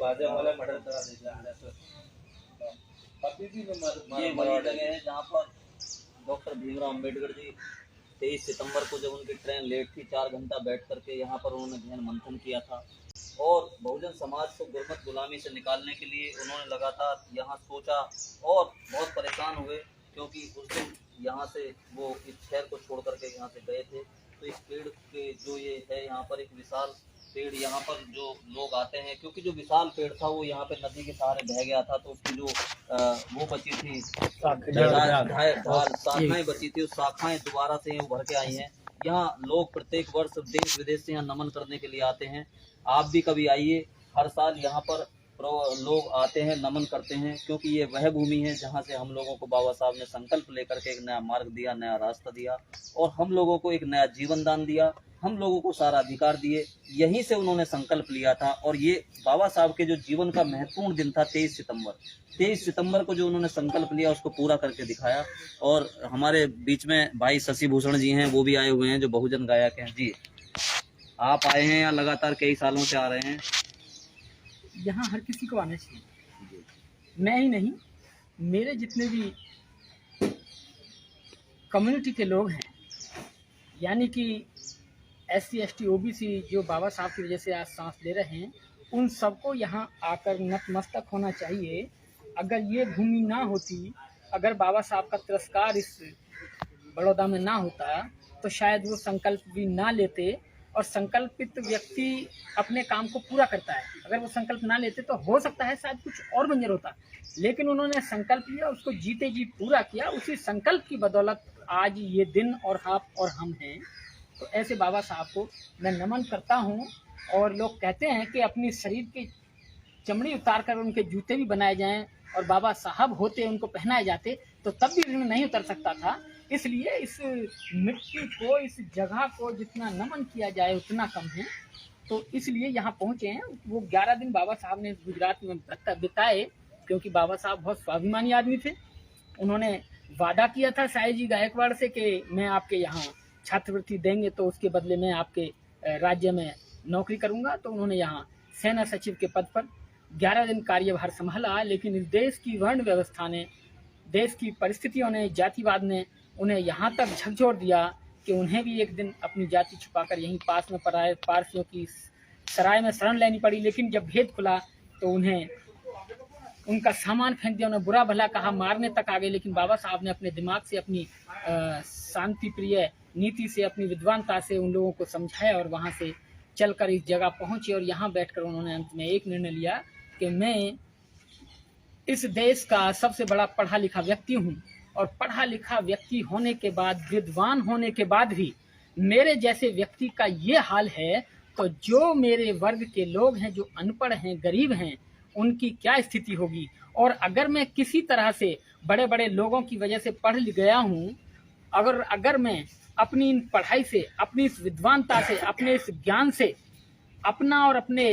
ये वही जगह है जहाँ पर डॉक्टर भीमराव अम्बेडकर जी 23 सितंबर को जब उनकी ट्रेन लेट थी 4 घंटा बैठ करके यहाँ पर उन्होंने ध्यान मंथन किया था और बहुजन समाज को गुरबत गुलामी से निकालने के लिए उन्होंने लगातार यहाँ सोचा और बहुत परेशान हुए क्योंकि उस दिन यहाँ से वो इस शहर को छोड़ करके यहाँ से गए थे। तो इस पेड़ के जो ये है यहाँ पर एक विशाल पेड़, यहाँ पर जो लोग आते हैं क्योंकि जो विशाल पेड़ था वो यहाँ पे नदी के सहारे बह गया था तो उसकी जो वो बची थी शाखाएं बची थी, उस शाखाएं दोबारा से उभर के आई हैं। यहाँ लोग प्रत्येक वर्ष देश विदेश से यहाँ नमन करने के लिए आते हैं। आप भी कभी आइए, हर साल यहाँ पर लोग आते हैं, नमन करते हैं क्योंकि ये वह भूमि है जहाँ से हम लोगों को बाबा साहब ने संकल्प लेकर के एक नया मार्ग दिया, नया रास्ता दिया और हम लोगों को एक नया जीवन दान दिया, हम लोगों को सारा अधिकार दिए। यहीं से उन्होंने संकल्प लिया था और ये बाबा साहब के जो जीवन का महत्वपूर्ण दिन था 23 सितंबर को जो उन्होंने संकल्प लिया उसको पूरा करके दिखाया। और हमारे बीच में भाई शशि भूषण जी हैं, वो भी आए हुए हैं जो बहुजन गायक हैं। जी आप आए हैं या लगातार कई सालों से आ रहे हैं? यहाँ हर किसी को आना चाहिए, मैं ही नहीं, मेरे जितने भी कम्युनिटी के लोग हैं, यानी कि SC ST OBC जो बाबा साहब की वजह से आज सांस ले रहे हैं, उन सबको यहाँ आकर नतमस्तक होना चाहिए। अगर ये भूमि ना होती, अगर बाबा साहब का तिरस्कार इस बड़ौदा में ना होता तो शायद वो संकल्प भी ना लेते। और संकल्पित व्यक्ति अपने काम को पूरा करता है, अगर वो संकल्प ना लेते तो हो सकता है शायद कुछ और बंजर होता, लेकिन उन्होंने संकल्प लिया, उसको जीते जी पूरा किया। उसी संकल्प की बदौलत आज ये दिन और आप और हम हैं। तो ऐसे बाबा साहब को मैं नमन करता हूँ। और लोग कहते हैं कि अपनी शरीर की चमड़ी उतार कर उनके जूते भी बनाए जाएं और बाबा साहब होते उनको पहनाए जाते तो तब भी ऋण नहीं उतर सकता था। इसलिए इस मिट्टी को, इस जगह को जितना नमन किया जाए उतना कम है। तो इसलिए यहाँ पहुँचे हैं। वो 11 दिन बाबा साहब ने गुजरात में बिताए क्योंकि बाबा साहब बहुत स्वाभिमानी आदमी थे। उन्होंने वादा किया था शाही जी गायकवाड़ से कि मैं आपके यहाँ छात्रवृत्ति देंगे तो उसके बदले में आपके राज्य में नौकरी करूँगा। तो उन्होंने यहाँ सेना सचिव के पद पर 11 दिन कार्यभार संभाला। लेकिन इस देश की वर्ण व्यवस्था ने, देश की परिस्थितियों ने, जातिवाद ने उन्हें यहाँ तक झकझोर दिया कि उन्हें भी एक दिन अपनी जाति छुपाकर यहीं पास में पराए पारसियों की सराय में शरण लेनी पड़ी। लेकिन जब भेद खुला तो उन्हें उनका सामान फेंक दिया, उन्हें बुरा भला कहा, मारने तक आ गए। लेकिन बाबा साहब ने अपने दिमाग से, अपनी शांति प्रिय नीति से, अपनी विद्वानता से उन लोगों को समझाया और वहाँ से चलकर इस जगह पहुँचे। और यहाँ बैठकर उन्होंने अंत में एक निर्णय लिया कि मैं इस देश का सबसे बड़ा पढ़ा लिखा व्यक्ति हूँ और पढ़ा लिखा व्यक्ति होने के बाद, विद्वान होने के बाद भी मेरे जैसे व्यक्ति का ये हाल है तो जो मेरे वर्ग के लोग हैं, जो अनपढ़ हैं, गरीब हैं, उनकी क्या स्थिति होगी। और अगर मैं किसी तरह से बड़े बड़े लोगों की वजह से पढ़ गया हूँ, अगर मैं अपनी इन पढ़ाई से, अपनी इस विद्वानता से, अपने इस ज्ञान से अपना और अपने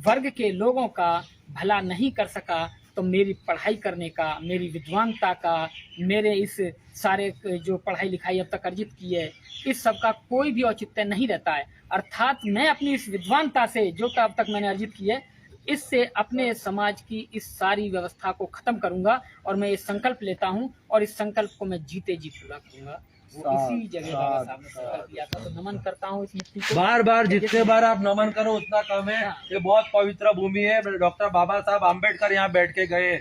वर्ग के लोगों का भला नहीं कर सका तो मेरी पढ़ाई करने का, मेरी विद्वानता का, मेरे इस सारे जो पढ़ाई लिखाई अब तक अर्जित की है, इस सब का कोई भी औचित्य नहीं रहता है। अर्थात मैं अपनी इस विद्वानता से जो अब तक मैंने अर्जित की है, इससे अपने समाज की इस सारी व्यवस्था को खत्म करूंगा। और मैं ये संकल्प लेता हूं और इस संकल्प को मैं जीते जी पूरा करूंगा। वो इसी जगह बाबा साहब ने संकल्प लिया था। तो नमन करता हूँ इस मिट्टी को। बार बार जितने बार आप नमन करो उतना कम है। ये बहुत पवित्र भूमि है। डॉक्टर बाबा साहब आम्बेडकर यहाँ बैठ के गए,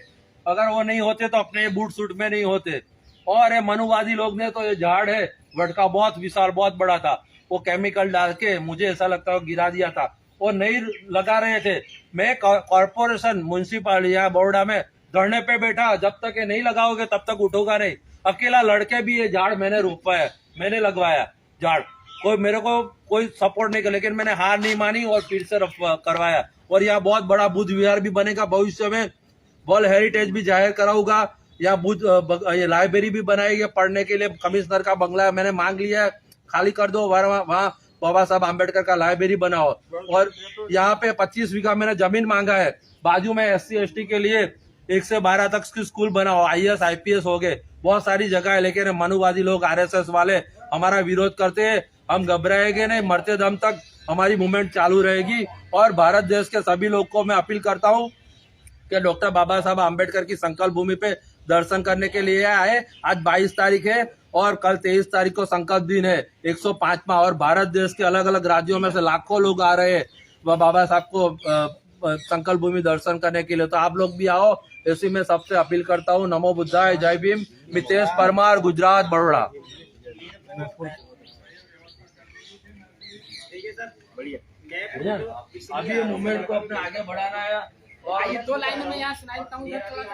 अगर वो नहीं होते तो अपने बूट सूट में नहीं होते। और ये मनुवादी लोग ने तो ये झाड़ है वटका बहुत विशाल, बहुत बड़ा था, वो केमिकल डाल के मुझे ऐसा लगता है गिरा दिया था, वो नहीं लगा रहे थे। मैं कॉर्पोरेशन म्यूनसिपालिटी यहाँ बड़ौदा में धरने पे बैठा, जब तक ये नहीं लगाओगे तब तक उठोगा नहीं। अकेला लड़के भी ये झाड़ मैंने रोपाया, मैंने लगवाया झाड़, कोई मेरे को कोई सपोर्ट नहीं किया, लेकिन मैंने हार नहीं मानी और फिर से करवाया। और यहाँ बहुत बड़ा बुद्ध विहार भी बनेगा भविष्य में, वर्ल्ड हेरिटेज भी जाहिर कराऊंगा। यहाँ बुद्ध ये लाइब्रेरी भी बनाएगी पढ़ने के लिए। कमिश्नर का बंगला मैंने मांग लिया है, खाली कर दो, वहाँ बाबा साहब आम्बेडकर का लाइब्रेरी बनाओ। और यहाँ पे 25 बीघा मैंने जमीन मांगा है, बाजू में SC ST के लिए 1 से 12 तक की स्कूल बनाओ, IAS IPS हो गए, बहुत सारी जगह है। लेकिन मनुवादी लोग RSS वाले हमारा विरोध करते हैं, हम घबराएंगे नहीं, मरते दम तक हमारी मूवमेंट चालू रहेगी। और भारत देश के सभी लोग को मैं अपील करता हूँ कि डॉक्टर बाबा साहब आम्बेडकर की संकल्प भूमि पे दर्शन करने के लिए आए। आज 22 तारीख है और कल 23 तारीख को संकल्प दिन है 105वां, और भारत देश के अलग अलग राज्यों में से लाखों लोग आ रहे हैं वह बाबा साहब को संकल्प भूमि दर्शन करने के लिए। तो आप लोग भी आओ, इसी में सबसे अपील करता हूँ। नमो बुद्धाय, जय भीम। मितेश परमार, गुजरात, बड़ोड़ा। अभी ये मूवमेंट को अपने आगे बढ़ाना है। और ये 2 लाइनों में यहाँ सुनाई देता हूँ, इधर थोड़ा सा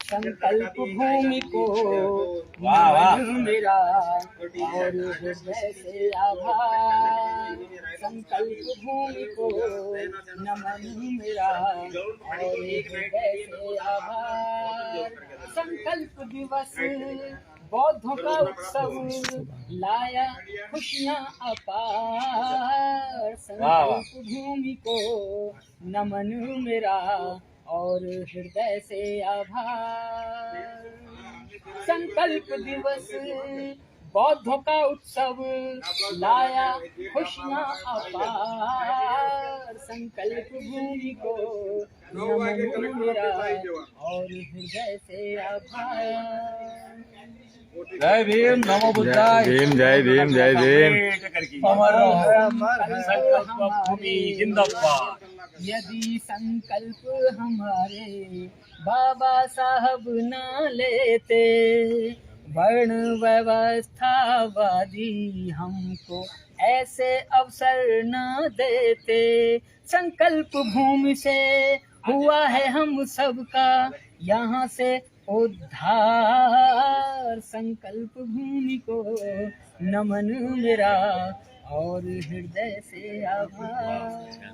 संकल्प भूमि को नमन मेरा और हृदय से आभार। संकल्प भूमि को नमन मेरा और हृदय से आभार। संकल्प दिवस बौद्धों का उत्सव लाया खुशियाँ अपार। संकल्प भूमि को नमन मेरा और हृदय से आभार। संकल्प दिवस बौद्धों का उत्सव लाया खुशियाँ अपार। संकल्प भूमि को नमन मेरा और हृदय से आभार। जय भीम, नमो बुद्धाय। भीम, जय भीम, जय भीम। अमर संकल्प भूमि जिंदाबाद। यदि संकल्प हमारे बाबा साहब न लेते, वर्ण व्यवस्थावादी हमको ऐसे अवसर न देते। संकल्प भूमि से हुआ है हम सबका यहाँ से उद्धार। संकल्प भूमि को नमन मेरा और हृदय से आभार।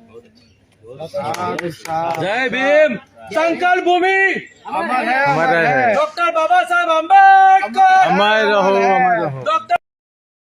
जय भीम। संकल्प भूमि अमर है। डॉक्टर बाबा साहब आम्बेडकर अमर रहो, अमर रहो। डॉक्टर